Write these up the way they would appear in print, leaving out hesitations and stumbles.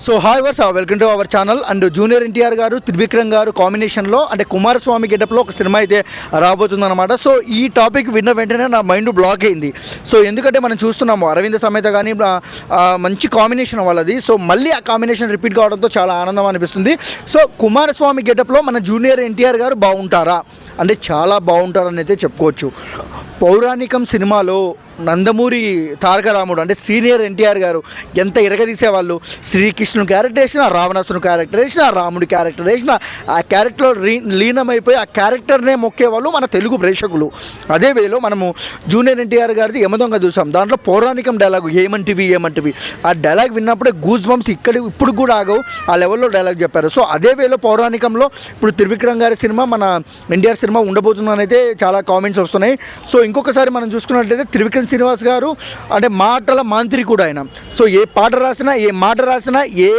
So hi వర్స్ welcome to our channel. And junior NTR గారు త్రివిక్రమ్ గారు కాంబినేషన్లో అంటే కుమారస్వామి గెటప్లో ఒక సినిమా అయితే రాబోతుందన్నమాట. సో ఈ టాపిక్ విన్న వెంటనే నా మైండ్ బ్లాక్ అయింది. సో ఎందుకంటే మనం చూస్తున్నాము అరవింద సమేత కానీ మంచి కాంబినేషన్ వాళ్ళది. సో మళ్ళీ ఆ కాంబినేషన్ రిపీట్ కావడంతో చాలా ఆనందం అనిపిస్తుంది. సో కుమారస్వామి గెటప్లో మన జూనియర్ ఎన్టీఆర్ గారు బాగుంటారా అంటే చాలా బాగుంటారని అయితే చెప్పుకోవచ్చు. పౌరాణికం సినిమాలో నందమూరి తారక రాముడు అంటే సీనియర్ ఎన్టీఆర్ గారు ఎంత ఇరగదీసేవాళ్ళు. శ్రీకృష్ణుని క్యారెక్టర్ వేసిన, రావణాసుని క్యారెక్టర్ వేసిన, రాముడి క్యారెక్టర్ వేసిన, ఆ క్యారెక్టర్లో లీనమైపోయి ఆ క్యారెక్టర్నే మొక్కేవాళ్ళు మన తెలుగు ప్రేక్షకులు. అదే వేలో మనము జూనియర్ ఎన్టీఆర్ గారిది యమదొంగ చూసాం. దాంట్లో పౌరాణికం డైలాగు ఏమంటివి ఆ డైలాగ్ విన్నప్పుడే గూస్ బంప్స్ ఇప్పుడు కూడా ఆగవు, ఆ లెవెల్లో డైలాగ్ చెప్పారు. సో అదే వేలో పౌరాణికంలో ఇప్పుడు త్రివిక్రమ్ గారి సినిమా మన ఎన్టీఆర్ సినిమా ఉండబోతుందని అయితే చాలా కామెంట్స్ వస్తున్నాయి. సో ఇంకొకసారి మనం చూసుకున్నట్లయితే త్రివిక్రమ్ శ్రీనివాస్ గారు అంటే మాటల మాంత్రికుడు ఆయన. సో ఏ పాట రాసినా, ఏ మాట రాసినా, ఏ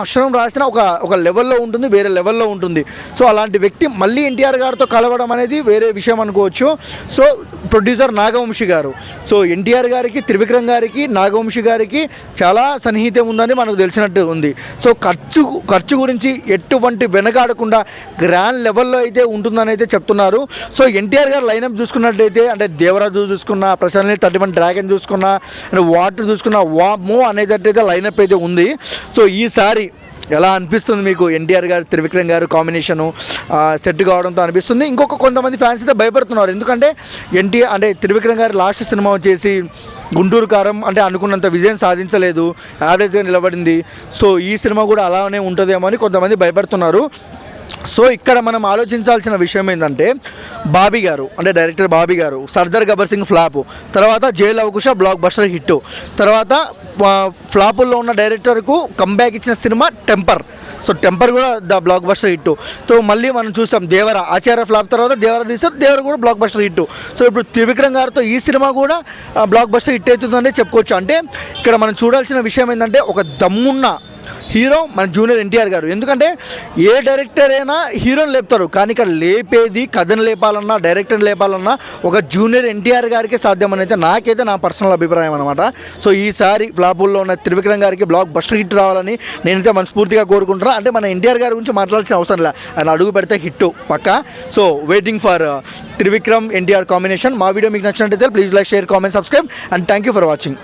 అక్షరం రాసినా ఒక లెవెల్లో ఉంటుంది, వేరే లెవెల్లో ఉంటుంది. సో అలాంటి వ్యక్తి మళ్ళీ ఎన్టీఆర్ గారితో కలవడం అనేది వేరే విషయం అనుకోవచ్చు. సో ప్రొడ్యూసర్ నాగవంశీ గారు, సో ఎన్టీఆర్ గారికి, త్రివిక్రమ్ గారికి, నాగవంశీ గారికి చాలా సన్నిహితం ఉందని మనకు తెలిసినట్టు ఉంది. సో ఖర్చు గురించి ఎటువంటి వెనకాడకుండా గ్రాండ్ లెవెల్లో అయితే ఉంటుందని అయితే చెప్తున్నారు. సో ఎన్టీఆర్ గారు లైనప్ చూసుకున్నట్లయితే అంటే దేవరాజు చూసుకున్న, ప్రశాంత్ 31 డ్రాగన్ చూసుకున్నా, వాటర్ చూసుకున్నా, వామో అనేటట్టయితే లైనప్ అయితే ఉంది. సో ఈసారి ఎలా అనిపిస్తుంది మీకు ఎన్టీఆర్ గారు త్రివిక్రమ్ గారు కాంబినేషను సెట్ కావడంతో అనిపిస్తుంది. కొంతమంది ఫ్యాన్స్ అయితే భయపడుతున్నారు. ఎందుకంటే ఎన్టీఆర్ అంటే త్రివిక్రమ్ గారు లాస్ట్ సినిమా వచ్చేసి గుంటూరు కారం అంటే అనుకున్నంత విజయం సాధించలేదు, యావరేజ్గా నిలబడింది. సో ఈ సినిమా కూడా అలానే ఉంటుందేమో అని కొంతమంది భయపడుతున్నారు. సో ఇక్కడ మనం ఆలోచించాల్సిన విషయం ఏంటంటే బాబీ గారు అంటే డైరెక్టర్ బాబీ గారు సర్దార్ గబ్బర్ సింగ్ ఫ్లాపు, తర్వాత జైల్ అవకుశ బ్లాక్ బస్టర్ హిట్, తర్వాత ఫ్లాపుల్లో ఉన్న డైరెక్టర్కు కంబ్యాక్ ఇచ్చిన సినిమా టెంపర్. సో టెంపర్ కూడా బ్లాక్ బస్టర్ హిట్. సో మళ్ళీ మనం చూస్తాం దేవర ఆచార్య ఫ్లాప్ తర్వాత దేవర తీశారు, దేవర కూడా బ్లాక్ బస్టర్ హిట్. సో ఇప్పుడు త్రివిక్రమ్ గారితో ఈ సినిమా కూడా బ్లాక్ బస్టర్ హిట్ అవుతుందని చెప్పుకోవచ్చు. అంటే ఇక్కడ మనం చూడాల్సిన విషయం ఏంటంటే ఒక దమ్మున్న హీరో మన జూనియర్ ఎన్టీఆర్ గారు. ఎందుకంటే ఏ డైరెక్టర్ అయినా హీరోని లేపుతారు, కానీ ఇక్కడ లేపేది కథను లేపాలన్నా, డైరెక్టర్ని లేపాలన్నా ఒక జూనియర్ ఎన్టీఆర్ గారికి సాధ్యమని అయితే నాకైతే నా పర్సనల్ అభిప్రాయం అనమాట. సో ఈసారి ఫ్లాపుల్లో ఉన్న త్రివిక్రమ్ గారికి బ్లాక్ బస్టర్ హిట్ రావాలని నేనైతే మనస్ఫూర్తిగా కోరుకుంటున్నాను. అంటే మన ఎన్టీఆర్ గారి గురించి మాట్లాడాల్సిన అవసరం లేదు, ఆయన అడుగు పెడితే హిట్ పక్కా. So waiting for Trivikram NTR combination. మా వీడియో మీకు నచ్చినట్టయితే please like, share, comment, subscribe and thank you for watching.